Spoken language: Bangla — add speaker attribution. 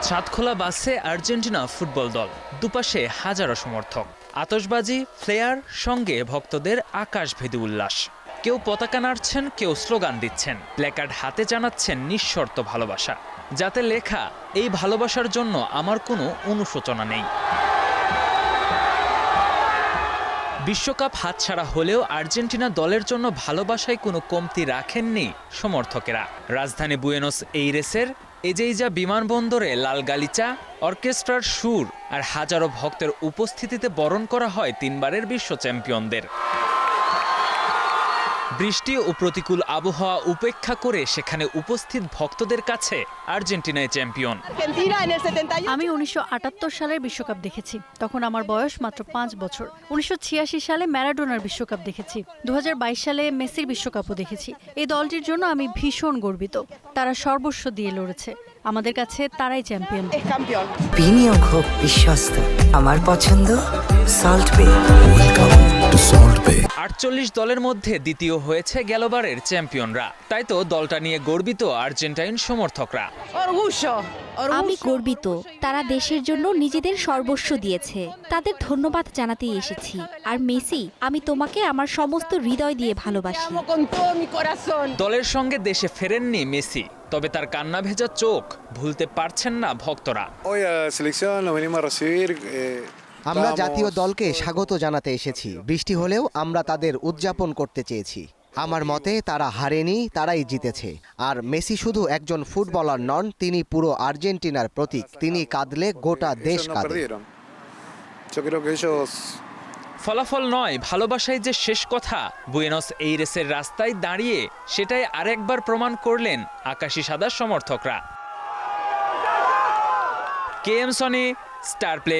Speaker 1: ছাদখোলা বাসে আর্জেন্টিনা ফুটবল দল, দুপাশে হাজারো সমর্থক, আতশবাজি, ফ্লেয়ার, সঙ্গে ভক্তদের আকাশভেদী উল্লাস। কেউ পতাকা নাড়ছেন, কেউ স্লোগান দিচ্ছেন, প্ল্যাকার্ড হাতে জানাচ্ছেন নিঃশর্ত ভালোবাসা, যাতে লেখা এই ভালোবাসার জন্য আমার কোনো অনুশোচনা নেই। বিশ্বকাপ হাতছাড়া হলেও আর্জেন্টিনা দলের জন্য ভালোবাসায় কোনো কমতি রাখেননি সমর্থকেরা। রাজধানী বুয়েনোস এইরেসের এজেইজা বিমানবন্দরে লাল গালিচা, অর্কেস্ট্রার সুর আর হাজারো ভক্তের উপস্থিতিতে বরণ করা হয় তিনবারের বিশ্ব চ্যাম্পিয়নদের। বৃষ্টি ও প্রতিকূল আবহাওয়া উপেক্ষা করে সেখানে উপস্থিত ভক্তদের কাছে আর্জেন্টিনায় চ্যাম্পিয়ন।
Speaker 2: আমি 1978 সালের বিশ্বকাপ দেখেছি, তখন আমার বয়স মাত্র 5 বছর। 1986 সালে ম্যারাডোনার বিশ্বকাপ দেখেছি, 2022 সালে মেসির বিশ্বকাপও দেখেছি। এই দলটির জন্য আমি ভীষণ গর্বিত। তারা সর্বস্ব দিয়ে লড়েছে, আমাদের কাছে তারাই চ্যাম্পিয়ন।
Speaker 3: বিনিয়োগ হোক বিশ্বস্ত, আমার পছন্দ সল্ট বে।
Speaker 1: 48 দলের মধ্যে দ্বিতীয় হয়েছে গেলবারের চ্যাম্পিয়নরা, তাই তো দলটা নিয়ে গর্বিত আর্জেন্টাইন সমর্থকরা।
Speaker 4: আমি গর্বিত, তারা দেশের জন্য নিজেদের সর্বস্ব দিয়েছে, তাদের ধন্যবাদ জানাতেই এসেছি। আর মেসি, আমি তোমাকে আমার সমস্ত হৃদয় দিয়ে ভালোবাসি।
Speaker 1: দলের সঙ্গে দেশে ফেরেননি মেসি, তবে তার কান্না ভেজা চোখ ভুলতে পারছেন না ভক্তরা।
Speaker 5: আমরা জাতীয় দলকে স্বাগত জানাতে এসেছি। বৃষ্টি হলেও আমরা তাদের উদযাপন করতে চেয়েছি। আমার মতে তারা হারেনি, তারাই জিতেছে। আর মেসি শুধু একজন ফুটবলার নন, তিনি পুরো আর্জেন্টিনার প্রতীক। তিনি কাঁদলে গোটা দেশ কাঁদে।
Speaker 1: ফলাফল নয়, ভালোবাসাই যে শেষ কথা। বুয়েনোস এইরেসের রাস্তায় দাঁড়িয়ে সেটাই আরেকবার প্রমাণ করলেন আকাশি সাদা সমর্থকরা। K M Sony, star play.